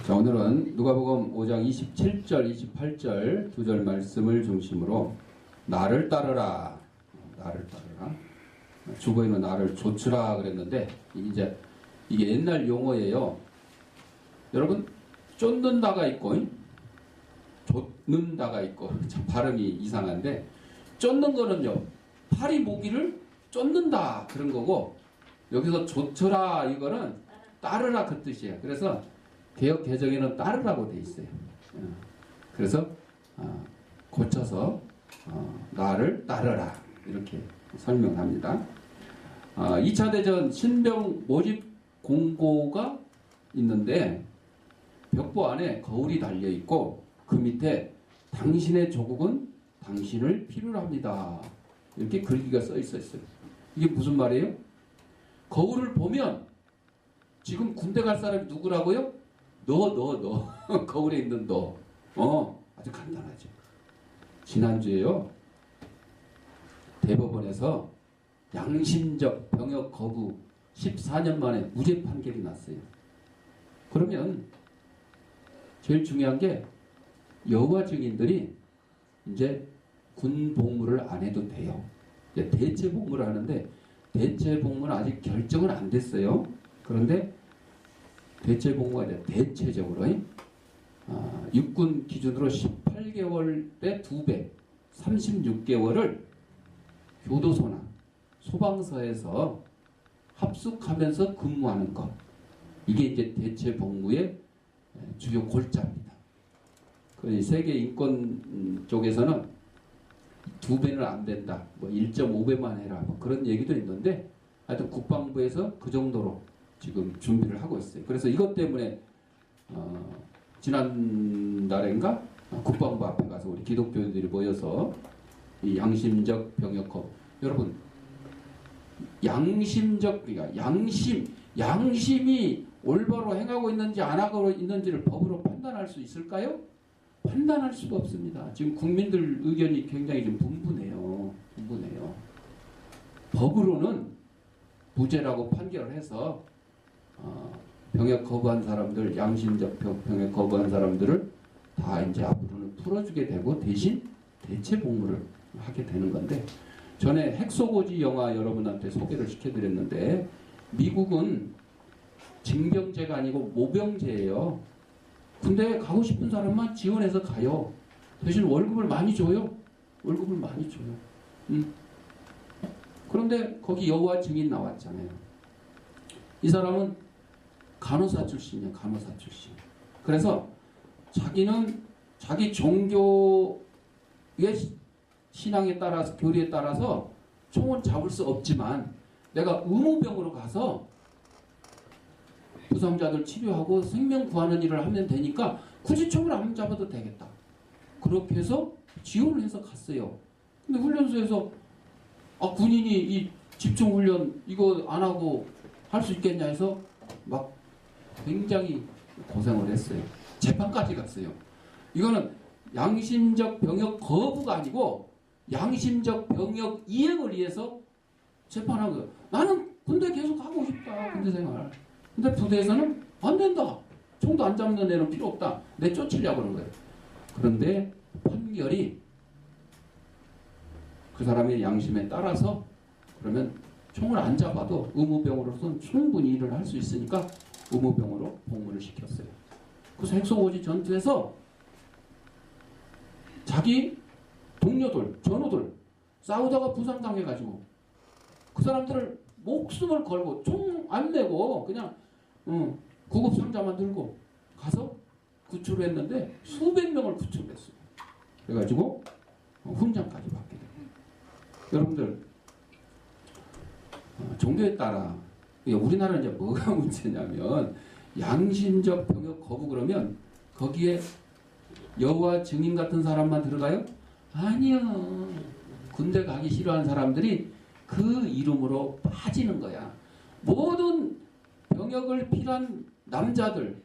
자, 오늘은 누가복음 5장 27절, 28절 두 절 말씀을 중심으로 나를 따르라, 나를 따르라. 주보에는 나를 좇으라 그랬는데 이게 옛날 용어예요. 여러분, 쫓는다가 있고 좇는다가 있고 참 발음이 이상한데, 쫓는 거는요, 파리 모기를 쫓는다 그런 거고, 여기서 좇으라 이거는 따르라 그 뜻이에요. 그래서 개역 개정에는 따르라고 돼 있어요. 그래서 고쳐서 나를 따르라 이렇게 설명합니다. 2차 대전 신병 모집 공고가 있는데 벽보 안에 거울이 달려 있고 그 밑에 당신의 조국은 당신을 필요로 합니다. 이렇게 글귀가 써 있었어요. 이게 무슨 말이에요? 거울을 보면 지금 군대 갈 사람이 누구라고요? 너. 거울에 있는 너. 아주 간단하죠. 지난주에요, 대법원에서 양심적 병역 거부 14년 만에 무죄 판결이 났어요. 그러면 제일 중요한 게 여호와 증인들이 이제 군 복무를 안 해도 돼요. 이제 대체 복무를 하는데 대체 복무는 아직 결정은 안 됐어요. 그런데 대체 복무가 이제 대체적으로 육군 기준으로 18개월 때 2배 36개월을 교도소나 소방서에서 합숙하면서 근무하는 것, 이게 이제 대체 복무의 주요 골자입니다. 세계 인권 쪽에서는 2배는 안 된다, 1.5배만 해라, 그런 얘기도 있는데, 하여튼 국방부에서 그 정도로 지금 준비를 하고 있어요. 그래서 이것 때문에 지난달인가 국방부 앞에 가서 우리 기독교인들이 모여서 이 양심적 병역법, 여러분, 그러니까 양심이 올바로 행하고 있는지 안 하고 있는지를 법으로 판단할 수 있을까요? 판단할 수가 없습니다. 지금 국민들 의견이 굉장히 좀 분분해요. 법으로는 무죄라고 판결을 해서 병역 거부한 사람들, 양심적 병역 거부한 사람들을 다 이제 앞으로는 풀어주게 되고 대신 대체 복무를 하게 되는 건데, 전에 핵소고지 영화 여러분한테 소개를 시켜드렸는데, 미국은 징병제가 아니고 모병제예요. 군대에 가고 싶은 사람만 지원해서 가요. 대신 월급을 많이 줘요. 그런데 거기 여호와 증인 나왔잖아요. 이 사람은 간호사 출신이에요. 그래서 자기는 자기 종교의 신앙에 따라서, 교리에 따라서 총은 잡을 수 없지만 내가 의무병으로 가서 부상자들 치료하고 생명 구하는 일을 하면 되니까 굳이 총을 안 잡아도 되겠다. 그렇게 해서 지원을 해서 갔어요. 근데 훈련소에서 군인이 이 집중 훈련 이거 안 하고 할 수 있겠냐 해서 막 굉장히 고생을 했어요. 재판까지 갔어요. 이거는 양심적 병역 거부가 아니고 양심적 병역 이행을 위해서 재판한 거예요. 나는 군대 계속 하고 싶다, 군대 생활. 근데 부대에서는 안 된다. 총도 안 잡는 애는 필요 없다. 내 쫓으려고 그런 거예요. 그런데 판결이 그 사람의 양심에 따라서, 그러면 총을 안 잡아도 의무병으로서는 충분히 일을 할 수 있으니까 의무병으로 복무를 시켰어요. 그래서 핵소고지 전투에서 자기 동료들, 전우들 싸우다가 부상당해가지고 그 사람들을 목숨을 걸고 총 안 내고 그냥 구급 상자만 들고 가서 구출을 했는데 수백 명을 구출했어요. 그래가지고 훈장까지 받게 됩니다. 여러분들, 종교에 따라 우리나라는 이제 뭐가 문제냐면, 양심적 병역 거부 그러면 거기에 여호와 증인 같은 사람만 들어가요? 아니요. 군대 가기 싫어하는 사람들이 그 이름으로 빠지는 거야. 모든 병역을 필요한 남자들,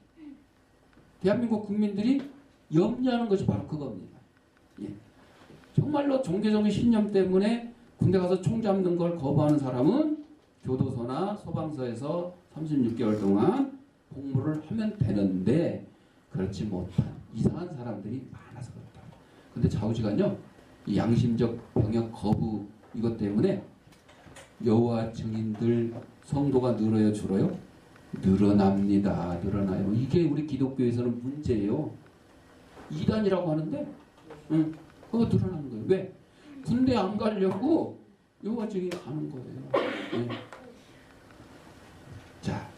대한민국 국민들이 염려하는 것이 바로 그겁니다. 정말로 종교적인 신념 때문에 군대 가서 총 잡는 걸 거부하는 사람은 교도소나 소방서에서 36개월 동안 복무를 하면 되는데, 그렇지 못한 이상한 사람들이 많아서 그렇다. 근데 좌우지간요, 이 양심적 병역 거부 이것 때문에 여호와 증인들 성도가 늘어요, 줄어요? 늘어납니다. 늘어나요. 이게 우리 기독교에서는 문제예요. 이단이라고 하는데, 그거 늘어나는 거예요. 왜? 군대 안 가려고 여호와 증인 가는 거예요. 네. 자,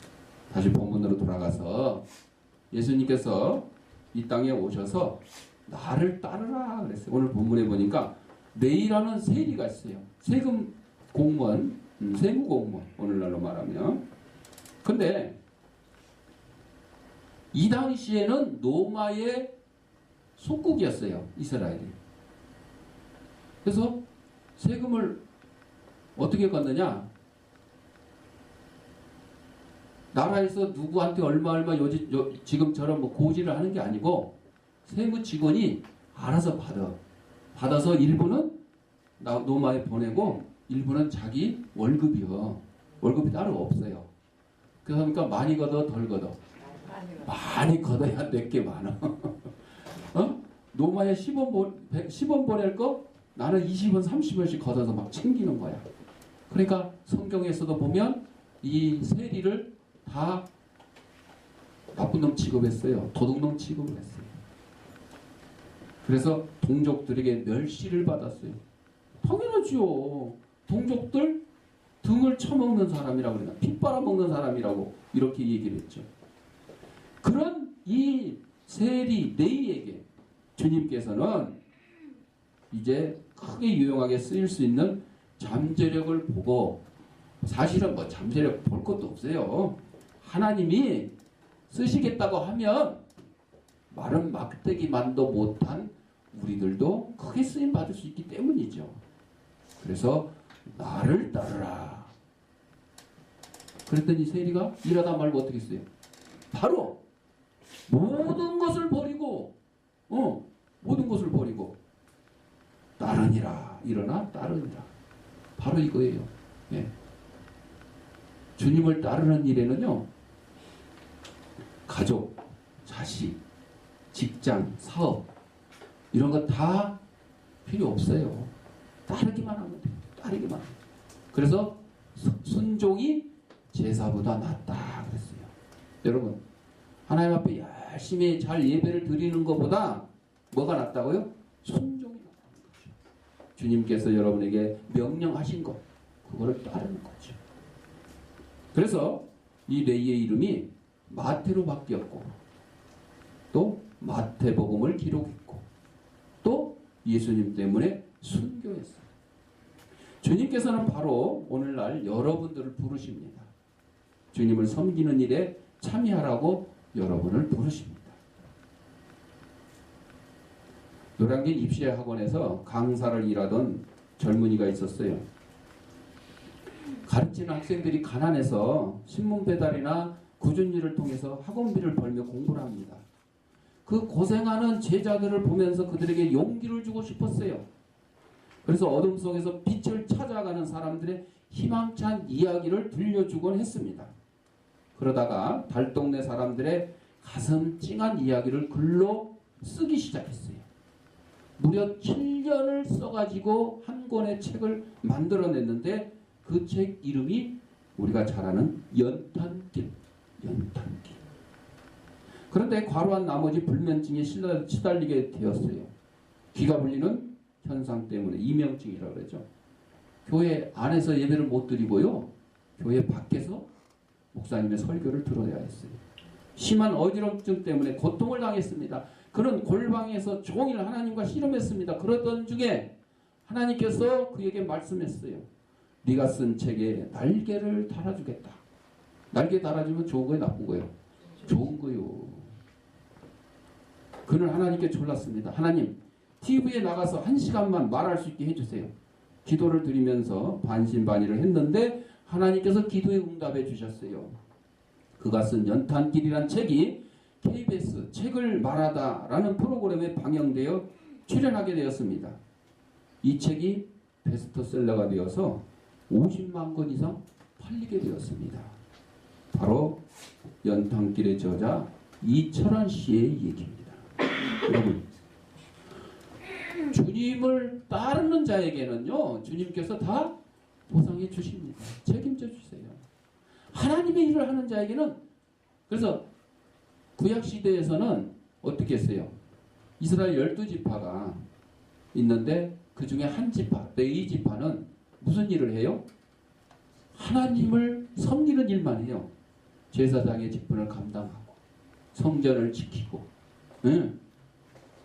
다시 본문으로 돌아가서 예수님께서 이 땅에 오셔서 나를 따르라 그랬어요. 오늘 본문에 보니까 레위라는 세리가 있어요. 세금 공무원, 세무 공무원, 오늘날로 말하면. 근데 이 당시에는 로마의 속국이었어요, 이스라엘이. 그래서 세금을 어떻게 걷느냐? 나라에서 누구한테 얼마 지금처럼 뭐 고지를 하는 게 아니고 세무 직원이 알아서 받아서 일부는 로마에 보내고 일부는 자기 월급이요. 월급이 따로 없어요. 그러니까 많이 걷어 덜 걷어. 많이 걷어야 내게 많아. 로마에 10원 보낼 거 나는 20원 30원씩 걷어서 막 챙기는 거야. 그러니까 성경에서도 보면 이 세리를 다 나쁜 놈 취급했어요. 도둑놈 취급을 했어요. 그래서 동족들에게 멸시를 받았어요. 당연하지요. 동족들 등을 쳐먹는 사람이라고 그러나 피 빨아먹는 사람이라고 이렇게 얘기를 했죠. 그런 이 세리 레위에게 주님께서는 이제 크게 유용하게 쓰일 수 있는 잠재력을 보고, 사실은 뭐 잠재력 볼 것도 없어요. 하나님이 쓰시겠다고 하면 마른 막대기만도 못한 우리들도 크게 쓰임 받을 수 있기 때문이죠. 그래서 나를 따르라. 그랬더니 세리가 일하다 말고 어떻게 했어요? 바로 모든 것을 버리고 모든 것을 버리고 따르니라. 일어나 따르니라. 바로 이거예요. 예. 주님을 따르는 일에는요, 가족, 자식, 직장, 사업 이런 거 다 필요 없어요. 따르기만 하면 돼요. 따르기만 하면. 그래서 순종이 제사보다 낫다 그랬어요. 여러분, 하나님 앞에 열심히 잘 예배를 드리는 것보다 뭐가 낫다고요? 순종이 낫다는 거죠. 주님께서 여러분에게 명령하신 것, 그거를 따르는 거죠. 그래서 이 레위의 이름이 마태로 바뀌었고, 또 마태복음을 기록했고, 또 예수님 때문에 순교했어요. 주님께서는 바로 오늘날 여러분들을 부르십니다. 주님을 섬기는 일에 참여하라고 여러분을 부르십니다. 노량진 입시학원에서 강사를 일하던 젊은이가 있었어요. 가르치는 학생들이 가난해서 신문 배달이나 꾸준 일을 통해서 학원비를 벌며 공부를 합니다. 그 고생하는 제자들을 보면서 그들에게 용기를 주고 싶었어요. 그래서 어둠 속에서 빛을 찾아가는 사람들의 희망찬 이야기를 들려주곤 했습니다. 그러다가 달동네 사람들의 가슴 찡한 이야기를 글로 쓰기 시작했어요. 무려 7년을 써가지고 한 권의 책을 만들어냈는데 그 책 이름이 우리가 잘 아는 연탄길. 연탄길. 그런데 과로한 나머지 불면증에 시달리게 되었어요. 귀가 불리는 현상 때문에 이명증이라고 그러죠. 교회 안에서 예배를 못 드리고요, 교회 밖에서 목사님의 설교를 들어야 했어요. 심한 어지럼증 때문에 고통을 당했습니다. 그는 골방에서 종일 하나님과 씨름했습니다. 그러던 중에 하나님께서 그에게 말씀했어요. 네가 쓴 책에 날개를 달아주겠다. 날개 달아주면 좋은 거예요, 나쁜 거예요? 좋은 거요. 그는 하나님께 졸랐습니다. 하나님, TV에 나가서 1시간만 말할 수 있게 해주세요. 기도를 드리면서 반신반의를 했는데 하나님께서 기도에 응답해 주셨어요. 그가 쓴 연탄길이란 책이 KBS 책을 말하다라는 프로그램에 방영되어 출연하게 되었습니다. 이 책이 베스트셀러가 되어서 50만 권 이상 팔리게 되었습니다. 바로 연탄길의 저자 이철환 씨의 얘기입니다. 여러분, 주님을 따르는 자에게는요, 주님께서 다 보상해 주십니다. 책임져 주세요. 하나님의 일을 하는 자에게는, 그래서 구약시대에서는 어떻게 했어요? 이스라엘 12지파가 있는데 그 중에 한 지파, 레위 지파는 무슨 일을 해요? 하나님을 섬기는 일만 해요. 제사장의 직분을 감당하고 성전을 지키고,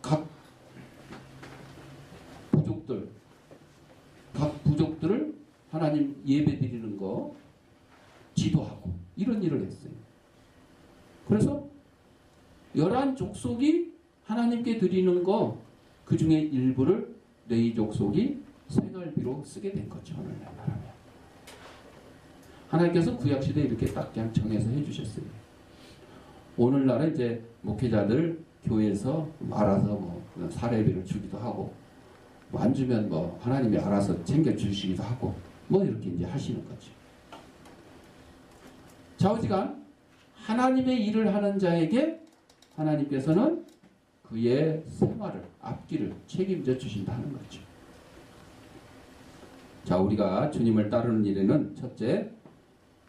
각 부족들을 하나님 예배 드리는 거 지도하고 이런 일을 했어요. 그래서 11족속이 하나님께 드리는 거 그 중에 일부를 레위 족속이 생활비로 쓰게 된 거죠. 오늘날 말하면. 하나님께서 구약시대에 이렇게 딱 그냥 정해서 해주셨어요. 오늘날은 이제 목회자들 교회에서 알아서 뭐 사례비를 주기도 하고, 뭐 안 주면 뭐 하나님이 알아서 챙겨주시기도 하고, 뭐 이렇게 이제 하시는 거죠. 좌우지간 하나님의 일을 하는 자에게 하나님께서는 그의 생활을, 앞길을 책임져 주신다는 거죠. 자, 우리가 주님을 따르는 일에는 첫째,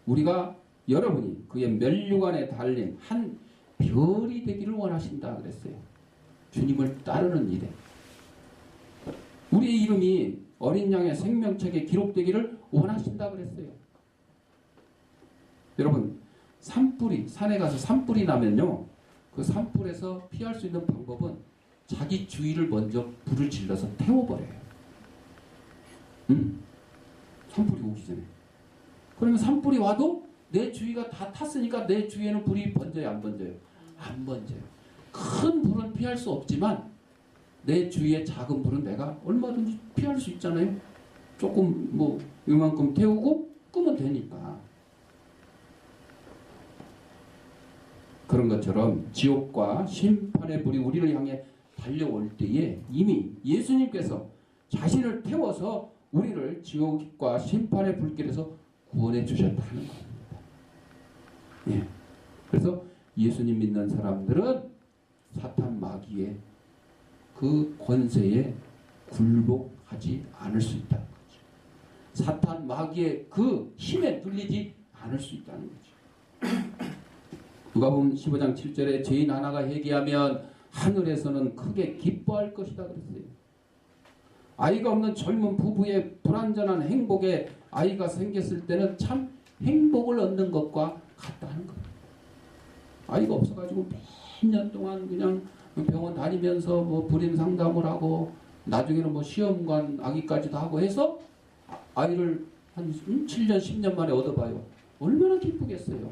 우리가 여러분이 그의 면류관에 달린 한 별이 되기를 원하신다 그랬어요. 주님을 따르는 일에. 우리의 이름이 어린 양의 생명책에 기록되기를 원하신다 그랬어요. 여러분, 산불이, 산에 가서 산불이 나면요, 그 산불에서 피할 수 있는 방법은 자기 주위를 먼저 불을 질러서 태워버려요. 산불이 오기 전에. 그러면 산불이 와도 내 주위가 다 탔으니까 내 주위에는 불이 번져요, 안 번져요? 안 번져요. 큰 불은 피할 수 없지만 내 주위의 작은 불은 내가 얼마든지 피할 수 있잖아요. 조금 뭐 이만큼 태우고 끄면 되니까. 그런 것처럼 지옥과 심판의 불이 우리를 향해 달려올 때에 이미 예수님께서 자신을 태워서 우리를 지옥과 심판의 불길에서 구원해 주셨다는 겁니다. 예. 그래서 예수님 믿는 사람들은 사탄 마귀의 그 권세에 굴복하지 않을 수 있다는 거죠. 사탄 마귀의 그 힘에 눌리지 않을 수 있다는 거죠. 누가복음 15장 7절에 죄인 하나가 회개하면 하늘에서는 크게 기뻐할 것이다 그랬어요. 아이가 없는 젊은 부부의 불완전한 행복에 아이가 생겼을 때는 참 행복을 얻는 것과 같다는 거예요. 아이가 없어가지고 몇 년 동안 그냥 병원 다니면서 뭐 불임 상담을 하고 나중에는 뭐 시험관 아기까지도 하고 해서 아이를 한 7년 10년 만에 얻어봐요. 얼마나 기쁘겠어요.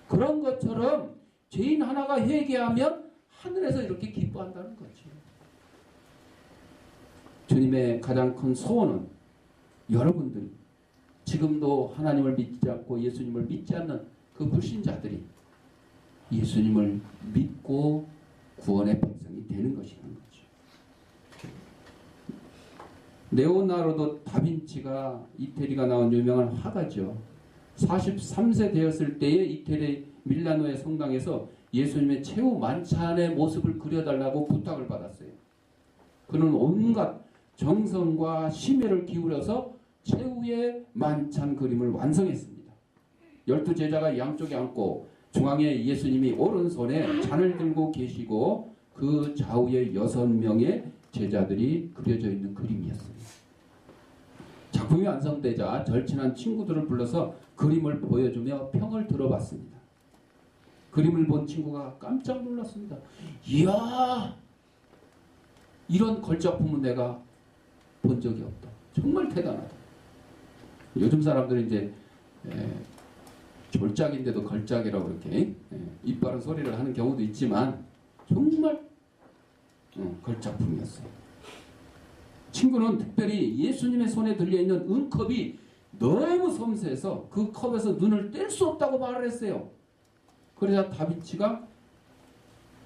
그런 것처럼 죄인 하나가 회개하면 하늘에서 이렇게 기뻐한다는 거죠. 주님의 가장 큰 소원은 여러분들이 지금도 하나님을 믿지 않고 예수님을 믿지 않는 그 불신자들이 예수님을 믿고 구원의 백성이 되는 것이라는 거죠. 레오나르도 다빈치가 이태리가 나온 유명한 화가죠. 43세 되었을 때에 이태리 밀라노의 성당에서 예수님의 최후 만찬의 모습을 그려달라고 부탁을 받았어요. 그는 온갖 정성과 심혈을 기울여서 최후의 만찬 그림을 완성했습니다. 12제자가 양쪽에 앉고 중앙에 예수님이 오른손에 잔을 들고 계시고 그 좌우에 6명의 제자들이 그려져 있는 그림이었습니다. 작품이 완성되자 절친한 친구들을 불러서 그림을 보여주며 평을 들어봤습니다. 그림을 본 친구가 깜짝 놀랐습니다. 이야, 이런 걸작품은 내가 본 적이 없다. 정말 대단하다. 요즘 사람들은 이제 졸작인데도 걸작이라고 이렇게 입 바른 소리를 하는 경우도 있지만 정말 걸작품이었어요. 친구는 특별히 예수님의 손에 들려있는 은컵이 너무 섬세해서 그 컵에서 눈을 뗄 수 없다고 말을 했어요. 그러자 다빈치가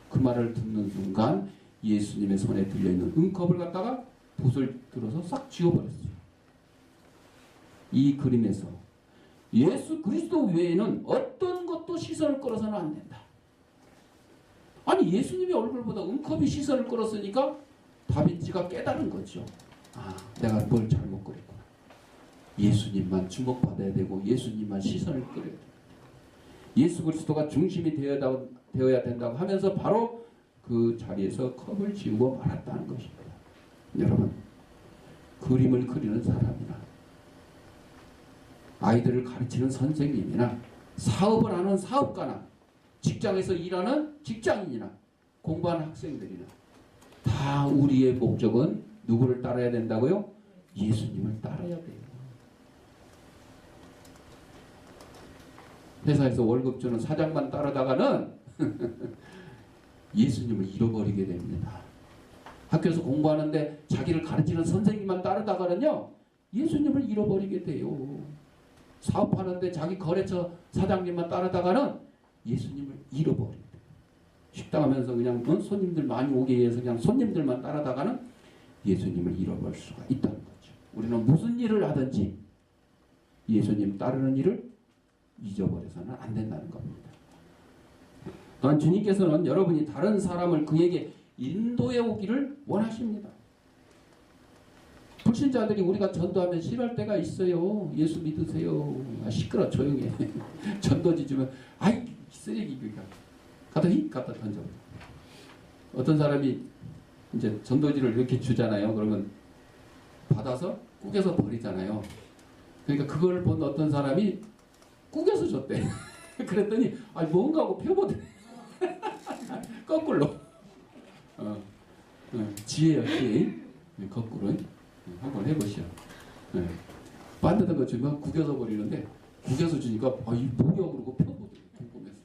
그 말을 듣는 순간 예수님의 손에 들려있는 은컵을 갖다가 붓을 들어서 싹 지워버렸어요. 이 그림에서 예수 그리스도 외에는 어떤 것도 시선을 끌어서는 안 된다. 아니 예수님의 얼굴보다 은컵이 시선을 끌었으니까 다윗지가 깨달은 거죠. 아, 내가 뭘 잘못 그랬구나. 예수님만 주목받아야 되고 예수님만 시선을 끌어야 돼. 예수 그리스도가 중심이 되어야 된다고 하면서 바로 그 자리에서 컵을 지우고 말았다는 것입니다. 여러분, 그림을 그리는 사람이나 아이들을 가르치는 선생님이나 사업을 하는 사업가나 직장에서 일하는 직장인이나 공부하는 학생들이나 다 우리의 목적은 누구를 따라야 된다고요? 예수님을 따라야 돼요. 회사에서 월급 주는 사장만 따르다가는 예수님을 잃어버리게 됩니다. 학교에서 공부하는데 자기를 가르치는 선생님만 따르다가는요, 예수님을 잃어버리게 돼요. 사업하는데 자기 거래처 사장님만 따르다가는 예수님을 잃어버립니다. 식당 하면서 그냥 손님들 많이 오게 위해서 그냥 손님들만 따라다가는 예수님을 잃어버릴 수가 있다는 거죠. 우리는 무슨 일을 하든지 예수님 따르는 일을 잊어버려서는 안 된다는 겁니다. 또한 주님께서는 여러분이 다른 사람을 그에게 인도해 오기를 원하십니다. 불신자들이 우리가 전도하면 싫어할 때가 있어요. 예수 믿으세요. 아, 시끄러 조용히 해. 전도지 주면 아이 쓰레기 그러니까 갖다 던져. 어떤 사람이 이제 전도지를 이렇게 주잖아요. 그러면 받아서 꾸겨서 버리잖아요. 그러니까 그걸 본 어떤 사람이 꾸겨서 줬대. 그랬더니 아 뭔가 하고 펴보대. 거꾸로. 지혜야 지혜. 거꾸로. 한번 해보시오. 반듯한 거 주면 구겨서 버리는데 구겨서 주니까 이 뭐야 그러고 펴보대. 궁금해서.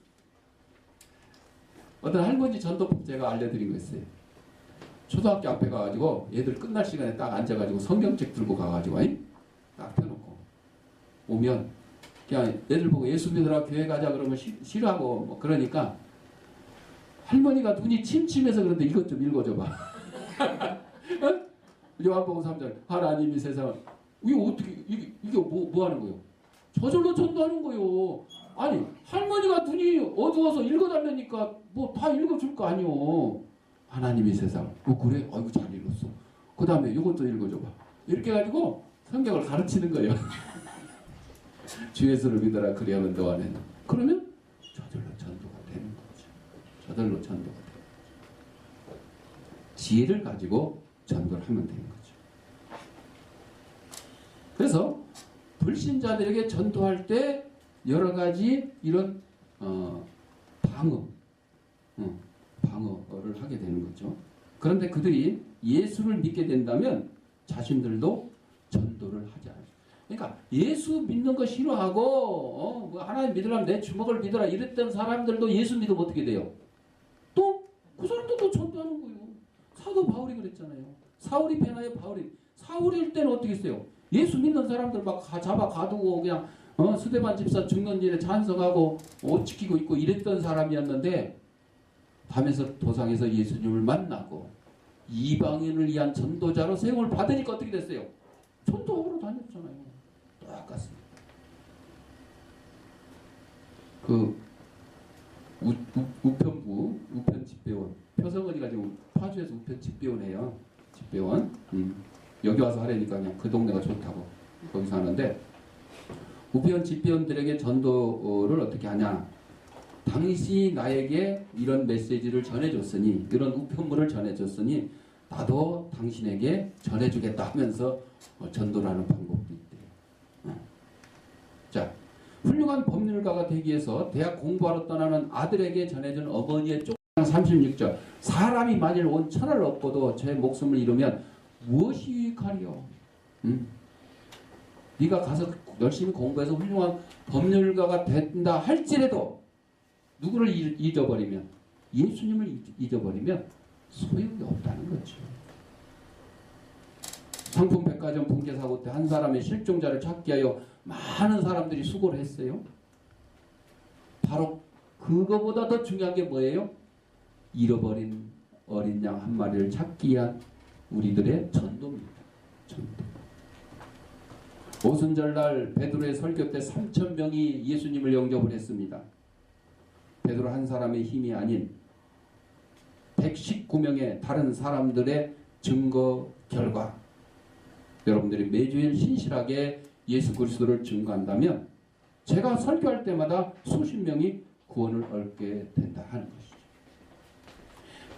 어떤 할머니 전도법 제가 알려드린 거 있어요. 초등학교 앞에 가가지고 애들 끝날 시간에 딱 앉아가지고 성경책 들고 가가지고 딱 펴놓고 오면 그냥 애들 보고 예수 믿으라 교회 가자 그러면 싫어하고 뭐 그러니까 할머니가 눈이 침침해서 그런데 이것 좀 읽어줘봐. 요한복음 3절 하나님이 세상을 이게 어떻게 이게 뭐 하는 거예요? 저절로 전도하는 거예요. 아니 할머니가 눈이 어두워서 읽어달라니까 뭐 다 읽어줄 거 아니요. 하나님이 세상 그래? 아이고 잘 읽었어. 그 다음에 이것도 읽어줘봐. 이렇게 해가지고 성경을 가르치는 거예요. 주 예수를 믿어라 그리하면 너 안에는 그러면 저절로 전도가 되는 거죠. 저절로 전도가 되는 거죠. 지혜를 가지고 전도를 하면 되는 거죠. 그래서 불신자들에게 전도할 때 여러 가지 이런 방어를 하게 되는 거죠. 그런데 그들이 예수를 믿게 된다면 자신들도 전도를 하지 않아요. 그러니까 예수 믿는 거 싫어하고 하나님 믿으려면 내 주먹을 믿어라 이랬던 사람들도 예수 믿으면 어떻게 돼요? 또 그 사람들도 전도하는 거예요. 사도 바울이 그랬잖아요. 사울이 베나의 바울이 사울일 때는 어떻게 했어요? 예수 믿는 사람들 막 잡아 가두고 그냥 스데반 집사 죽는 일에 찬성하고 옷 지키고 있고 이랬던 사람이었는데 담에서 도상에서 예수님을 만나고 이방인을 위한 전도자로 세움을 받으니까 어떻게 됐어요? 전도하러 다녔잖아요. 똑같습니다. 그 우편부 우편 집배원 표성원이가 지금 파주에서 우편 집배원 해요. 집배원. 여기 와서 하려니까 그냥 그 동네가 좋다고 거기서 하는데 우편 집배원들에게 전도를 어떻게 하냐? 당신이 나에게 이런 메시지를 전해줬으니 이런 우편물을 전해줬으니 나도 당신에게 전해주겠다 하면서 전도를 하는 방법도 있대요. 자, 훌륭한 법률가가 되기 위해서 대학 공부하러 떠나는 아들에게 전해준 어머니의 쪽 36절 사람이 만일 온 천하를 얻고도 제 목숨을 잃으면 무엇이 유익하리요? 네가 가서 열심히 공부해서 훌륭한 법률가가 된다 할지라도 누구를 잊어버리면 예수님을 잊어버리면 소용이 없다는 거죠. 상품 백화점 붕괴 사고 때 한 사람의 실종자를 찾기 위하여 많은 사람들이 수고를 했어요. 바로 그거보다 더 중요한 게 뭐예요? 잃어버린 어린 양 한 마리를 찾기 위한 우리들의 전도입니다. 전도. 오순절날 베드로의 설교 때 3,000명이 예수님을 영접을 했습니다. 베드로 한 사람의 힘이 아닌 119명의 다른 사람들의 증거 결과 여러분들이 매주일 신실하게 예수 그리스도를 증거한다면 제가 설교할 때마다 수십 명이 구원을 얻게 된다 하는 것이죠.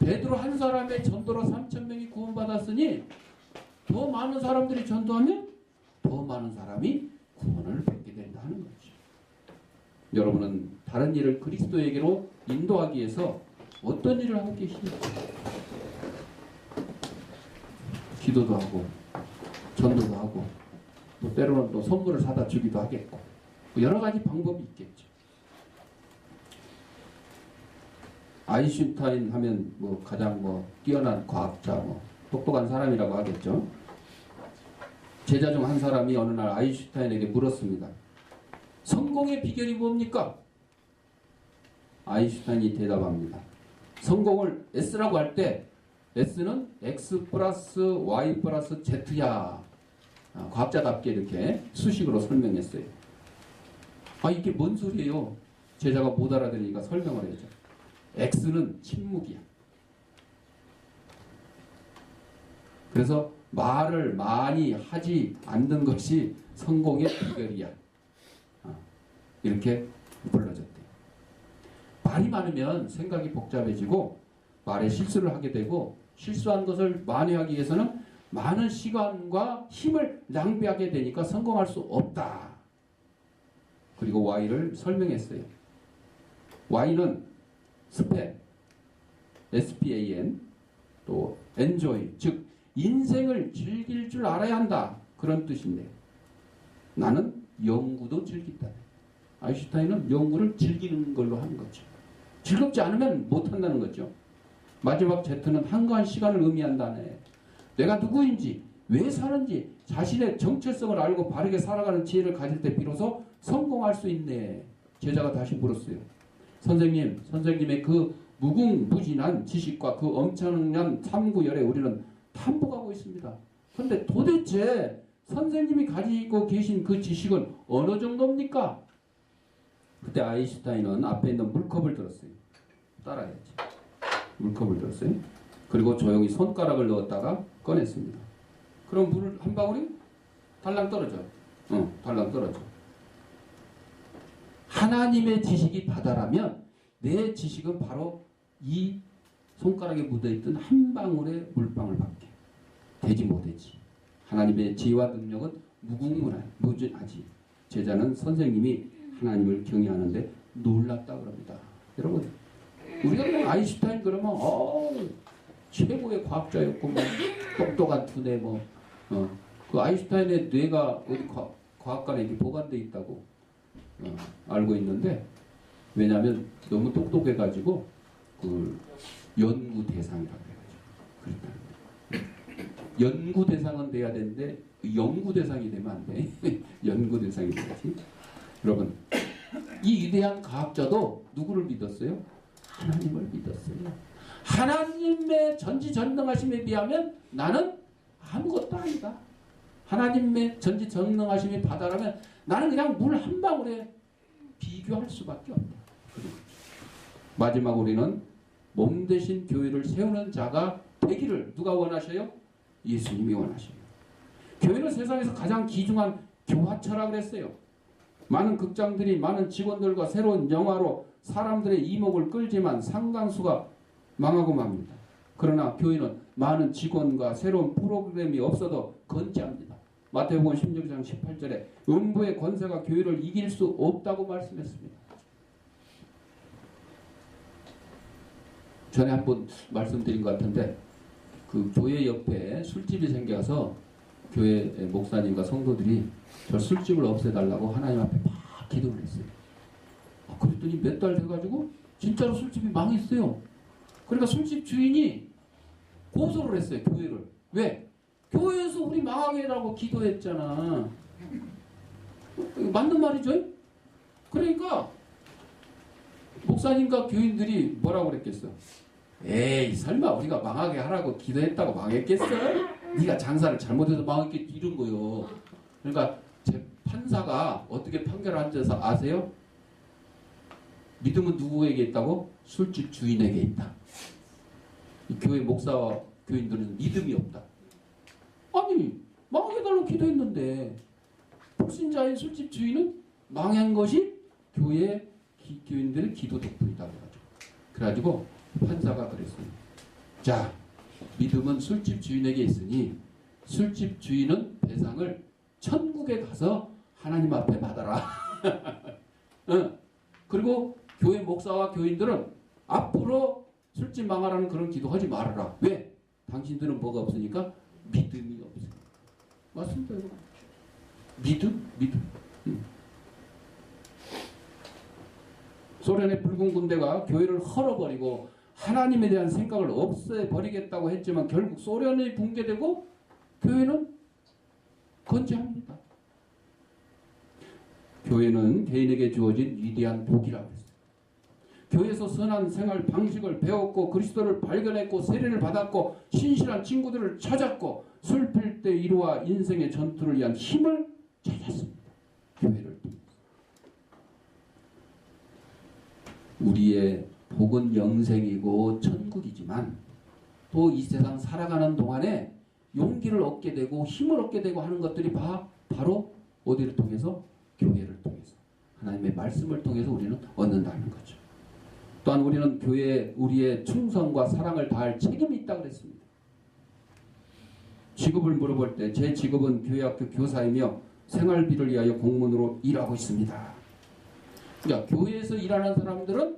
베드로 한 사람의 전도로 3,000명이 구원받았으니 더 많은 사람들이 전도하면 더 많은 사람이 구원을 받게 된다 하는 거죠. 여러분은 다른 일을 그리스도에게로 인도하기 위해서 어떤 일을 하고 계십니까? 기도도 하고 전도도 하고 또 때로는 또 선물을 사다 주기도 하겠고 여러 가지 방법이 있겠죠. 아인슈타인 하면 뭐 가장 뛰어난 과학자 똑똑한 사람이라고 하겠죠. 제자 중 한 사람이 어느 날 아인슈타인에게 물었습니다. 성공의 비결이 뭡니까? 아인슈타인이 대답합니다. 성공을 S라고 할 때 S는 X 플러스 Y 플러스 Z야. 과학자답게 이렇게 수식으로 설명했어요. 이게 뭔 소리예요? 제자가 못 알아들으니까 설명을 해야죠. X는 침묵이야. 그래서 말을 많이 하지 않는 것이 성공의 비결이야. 이렇게 불러줬대요. 말이 많으면 생각이 복잡해지고 말에 실수를 하게 되고 실수한 것을 만회하기 위해서는 많은 시간과 힘을 낭비하게 되니까 성공할 수 없다. 그리고 Y를 설명했어요. Y는 스팬, SPAN, 또 enjoy, 즉 인생을 즐길 줄 알아야 한다. 그런 뜻인데요. 나는 연구도 즐긴다. 아인슈타인은 연구를 즐기는 걸로 하는 거죠. 즐겁지 않으면 못한다는 거죠. 마지막 Z는 한가한 시간을 의미한다네. 내가 누구인지, 왜 사는지, 자신의 정체성을 알고 바르게 살아가는 지혜를 가질 때 비로소 성공할 수 있네. 제자가 다시 물었어요. 선생님의 그 무궁무진한 지식과 그 엄청난 탐구열에 우리는 탐복하고 있습니다. 그런데 도대체 선생님이 가지고 계신 그 지식은 어느 정도입니까? 그때 아인슈타인은 앞에 있는 물컵을 들었어요. 따라야지. 물컵을 들었어요. 그리고 조용히 손가락을 넣었다가 꺼냈습니다. 그럼 물 한 방울이 달랑 떨어져. 달랑 떨어져. 하나님의 지식이 바다라면 내 지식은 바로 이 손가락에 묻어있던 한 방울의 물방울밖에 되지 못하지. 하나님의 지혜와 능력은 무궁무진하지. 제자는 선생님이 하나님을 경외하는데 놀랍다 그럽니다. 여러분, 우리가 그냥 아인슈타인 그러면 최고의 과학자였고 똑똑한 두뇌 그 아인슈타인의 뇌가 어디 과학관에 이렇게 보관돼 있다고 알고 있는데, 왜냐하면 너무 똑똑해가지고 그 연구 대상이라고 해가지고 그러니까 연구 대상은 돼야 되는데 연구 대상이 되면 안 돼. 연구 대상이 돼야지. 여러분, 이 위대한 과학자도 누구를 믿었어요? 하나님을 믿었어요. 하나님의 전지전능하심에 비하면 나는 아무것도 아니다. 하나님의 전지전능하심이 바다라면 나는 그냥 물 한 방울에 비교할 수밖에 없다. 마지막 우리는 몸 대신 교회를 세우는 자가 되기를 누가 원하셔요? 예수님이 원하셔요. 교회는 세상에서 가장 귀중한 교화처라 그랬어요. 많은 극장들이 많은 직원들과 새로운 영화로 사람들의 이목을 끌지만 상당수가 망하고 맙니다. 그러나 교회는 많은 직원과 새로운 프로그램이 없어도 건재합니다. 마태복음 16장 18절에 음부의 권세가 교회를 이길 수 없다고 말씀했습니다. 전에 한번 말씀드린 것 같은데 그 교회 옆에 술집이 생겨서 교회 목사님과 성도들이 저 술집을 없애달라고 하나님 앞에 막 기도를 했어요. 그랬더니 몇 달 돼가지고 진짜로 술집이 망했어요. 그러니까 술집 주인이 고소를 했어요. 교회를. 왜? 교회에서 우리 망하게 해라고 기도했잖아. 맞는 말이죠? 그러니까 목사님과 교인들이 뭐라고 그랬겠어? 에이, 설마 우리가 망하게 하라고 기도했다고 망했겠어? 네가 장사를 잘못해서 망했겠지, 이런 거요. 그러니까 판사가 어떻게 판결한 줄 아세요? 믿음은 누구에게 있다고? 술집 주인에게 있다. 이 교회 목사와 교인들은 믿음이 없다. 아니 망해달라고 기도했는데 불신자인 술집 주인은 망한 것이 교회 교인들의 기도 덕분이다. 그래가지고 판사가 그랬어요. 자, 믿음은 술집 주인에게 있으니 술집 주인은 배상을 천국에 가서 하나님 앞에 받아라. 그리고 교회 목사와 교인들은 앞으로 술집 망하라는 그런 기도하지 말아라. 왜? 당신들은 뭐가 없으니까? 믿음이 없으니까. 맞습니다. 믿음? 소련의 붉은 군대가 교회를 헐어버리고 하나님에 대한 생각을 없애버리겠다고 했지만 결국 소련이 붕괴되고 교회는 건재합니다. 교회는 개인에게 주어진 위대한 복이라고 했어요. 교회에서 선한 생활 방식을 배웠고 그리스도를 발견했고 세례를 받았고 신실한 친구들을 찾았고 슬플 때 이루와 인생의 전투를 위한 힘을 찾았습니다. 교회를 통해서. 우리의 복은 영생이고 천국이지만 또 이 세상 살아가는 동안에 용기를 얻게 되고 힘을 얻게 되고 하는 것들이 바로 어디를 통해서? 교회를 통해서. 하나님의 말씀을 통해서 우리는 얻는다는 거죠. 또한 우리는 교회에 우리의 충성과 사랑을 다할 책임이 있다고 그랬습니다. 직업을 물어볼 때 제 직업은 교회학교 교사이며 생활비를 위하여 공무원으로 일하고 있습니다. 그러니까 교회에서 일하는 사람들은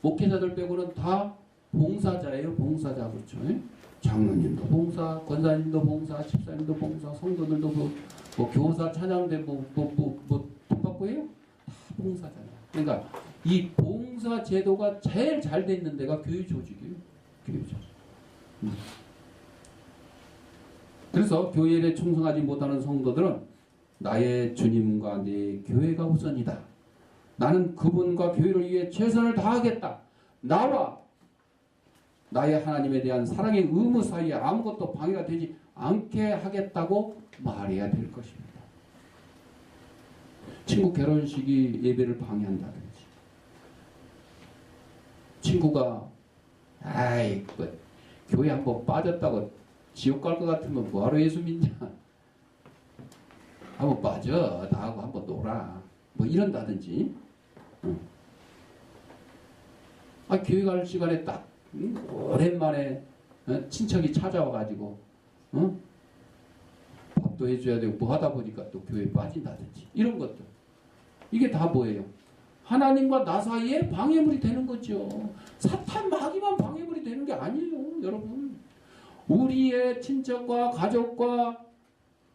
목회자들 빼고는 다 봉사자예요. 봉사자. 그렇죠. 장로님도 봉사, 권사님도 봉사, 집사님도 봉사, 성도들도 뭐 교사, 찬양대 돈 받고 해요? 다 봉사잖아요. 그러니까 이 봉사 제도가 제일 잘 돼 있는 데가 교회 조직이에요. 교회 조직. 그래서 교회에 충성하지 못하는 성도들은 나의 주님과 내 교회가 우선이다. 나는 그분과 교회를 위해 최선을 다하겠다. 나와 나의 하나님에 대한 사랑의 의무 사이에 아무것도 방해가 되지 않게 하겠다고 말해야 될 것입니다. 친구 결혼식이 예배를 방해한다든지 친구가 교회 한번 빠졌다고 지옥 갈 것 같으면 뭐하러 예수 믿냐. 한번 빠져. 나하고 한번 놀아. 뭐 이런다든지. 교회 갈 시간에 딱 오랜만에 친척이 찾아와가지고 밥도 해줘야 되고 뭐 하다 보니까 또 교회에 빠진다든지 이런 것들. 이게 다 뭐예요? 하나님과 나 사이에 방해물이 되는 거죠. 사탄 마귀만 방해물이 되는 게 아니에요. 여러분. 우리의 친척과 가족과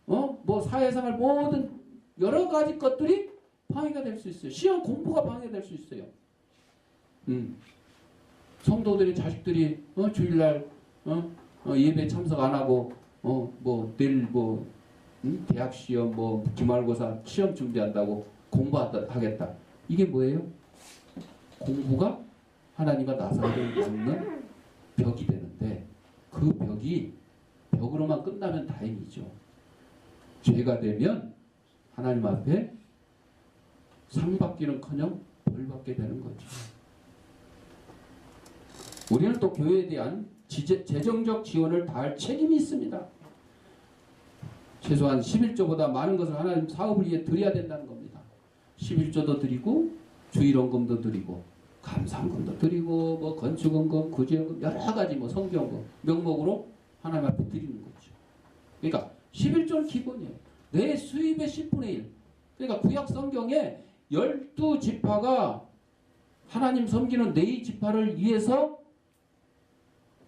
뭐 사회생활 모든 여러 가지 것들이 방해가 될 수 있어요. 시험 공부가 방해될 수 있어요. 성도들의 자식들이 주일날 예배 참석 안 하고 내일 대학 시험 기말고사 시험 준비한다고 공부하겠다. 이게 뭐예요? 공부가 하나님과 나 사이를 막는 벽이 되는데 그 벽으로만 끝나면 다행이죠. 죄가 되면 하나님 앞에 상 받기는커녕 벌 받게 되는 거죠. 우리는 또 교회에 대한 재정적 지원을 다할 책임이 있습니다. 최소한 11조보다 많은 것을 하나님 사업을 위해 드려야 된다는 겁니다. 11조도 드리고 주일원금도 드리고 감사원금도 드리고 뭐 건축원금, 구제원금 여러 가지 성경금 명목으로 하나님 앞에 드리는 거죠. 그러니까 11조는 기본이에요. 내 수입의 10분의 1. 그러니까 구약 성경에 12지파가 하나님 섬기는 네 지파를 위해서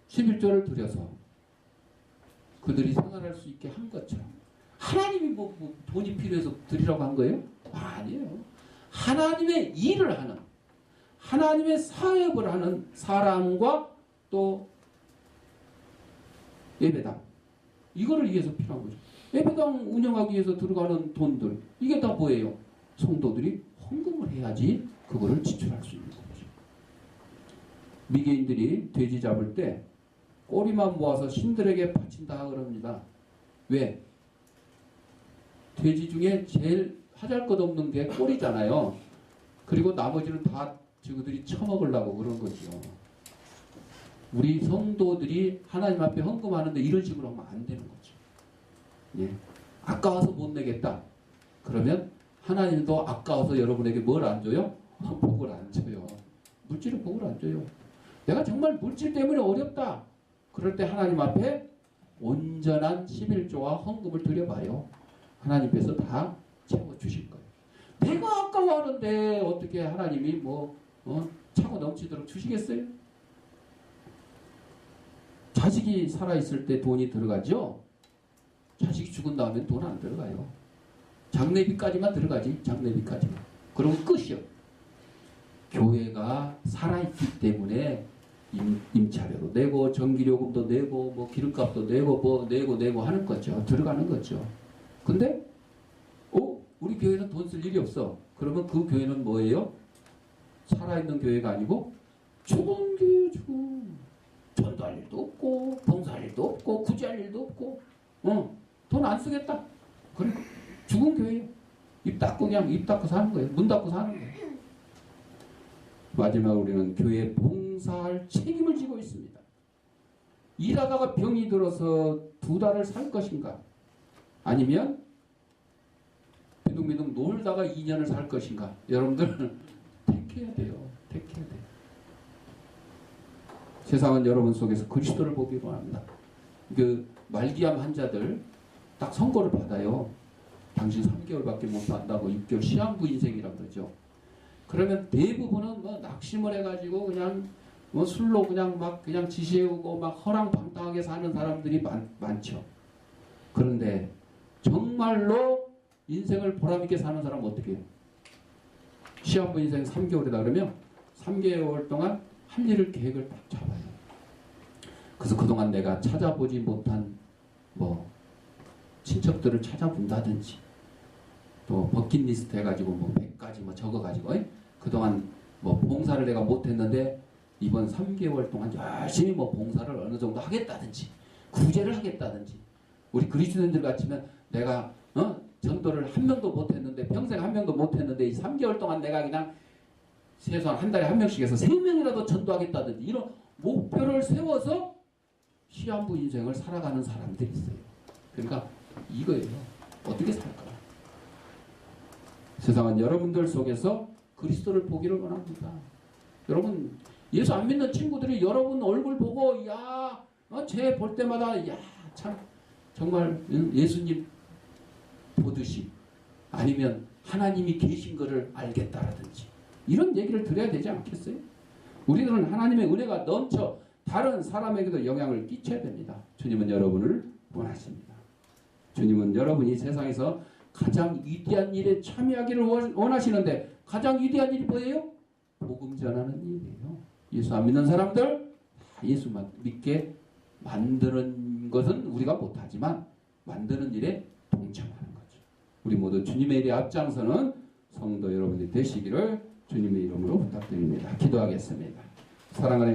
11조를 드려서 그들이 생활할 수 있게 한 것처럼 하나님이 돈이 필요해서 드리라고 한 거예요? 아니에요. 하나님의 일을 하는 하나님의 사역을 하는 사람과 또 예배당 이거를 위해서 필요한 거죠. 예배당 운영하기 위해서 들어가는 돈들 이게 다 뭐예요? 성도들이 헌금을 해야지 그거를 지출할 수 있는 거죠. 미개인들이 돼지 잡을 때 꼬리만 모아서 신들에게 바친다 그럽니다. 왜? 돼지 중에 제일 하잘것없는 게 꼬리잖아요. 그리고 나머지는 다 저들이 처먹으려고 그런 거죠. 우리 성도들이 하나님 앞에 헌금하는데 이런 식으로 하면 안 되는 거죠. 예. 아까워서 못 내겠다. 그러면 하나님도 아까워서 여러분에게 뭘 안 줘요? 복을 안 줘요. 물질은 복을 안 줘요. 내가 정말 물질 때문에 어렵다. 그럴 때 하나님 앞에 온전한 11조와 헌금을 드려봐요. 하나님께서 다 채워주실 거예요. 내가 아까워하는데 어떻게 하나님이 차고 넘치도록 주시겠어요? 자식이 살아있을 때 돈이 들어가죠? 자식이 죽은 다음에 돈 안 들어가요. 장례비까지만 들어가지. 장례비까지만. 그럼 끝이요. 교회가 살아있기 때문에 임차료도 내고 전기요금도 내고 기름값도 내고 내고 하는 거죠. 들어가는 거죠. 근데 우리 교회는 돈 쓸 일이 없어. 그러면 그 교회는 뭐예요? 살아있는 교회가 아니고 죽은 교회. 죽은. 전도할 일도 없고 봉사할 일도 없고 구제할 일도 없고 돈 안 쓰겠다. 그러니까 죽은 교회예요. 입 닫고 사는 거예요. 문 닫고 사는 거예요. 마지막으로 우리는 교회에 봉사할 책임을 지고 있습니다. 일하다가 병이 들어서 2달을 살 것인가? 아니면 비둥비둥 놀다가 2년을 살 것인가? 여러분들 택해야 돼요. 택해야 돼요. 세상은 여러분 속에서 그리스도를 보기로 합니다. 그 말기암 환자들 딱 선고를 받아요. 당신 3개월밖에 못 산다고 6개월 시한부 인생이라고 그러죠. 그러면 대부분은 낙심을 해가지고 그냥 술로 그냥 지새우고 허랑방탕하게 사는 사람들이 많죠. 그런데 정말로 인생을 보람있게 사는 사람은 어떻게 해요? 시한부 인생 3개월이다 그러면 3개월 동안 할 일을 계획을 딱 잡아요. 그래서 그동안 내가 찾아보지 못한 친척들을 찾아본다든지 또 버킷리스트 해가지고 100가지 적어가지고 그동안 봉사를 내가 못했는데 이번 3개월 동안 열심히 봉사를 어느 정도 하겠다든지 구제를 하겠다든지 우리 그리스도인들 같으면 내가 전도를 한 명도 못했는데 평생 한 명도 못했는데 이 3개월 동안 내가 그냥 최소한 한 달에 한 명씩 해서 3명이라도 전도하겠다든지 이런 목표를 세워서 시한부 인생을 살아가는 사람들이 있어요. 그러니까 이거예요. 어떻게 살까? 세상은 여러분들 속에서 그리스도를 보기를 원합니다. 여러분 예수 안 믿는 친구들이 여러분 얼굴 보고 쟤 볼 때마다 참 정말 예수님 보듯이 아니면 하나님이 계신 것을 알겠다라든지 이런 얘기를 드려야 되지 않겠어요? 우리들은 하나님의 은혜가 넘쳐 다른 사람에게도 영향을 끼쳐야 됩니다. 주님은 여러분을 원하십니다. 주님은 여러분이 세상에서 가장 위대한 일에 참여하기를 원하시는데 가장 위대한 일이 뭐예요? 복음 전하는 일이에요. 예수 안 믿는 사람들 예수만 믿게 만드는 것은 우리가 못하지만 만드는 일에 동참하는 거죠. 우리 모두 주님의 일에 앞장서는 성도 여러분이 되시기를 주님의 이름으로 부탁드립니다. 기도하겠습니다. 사랑하는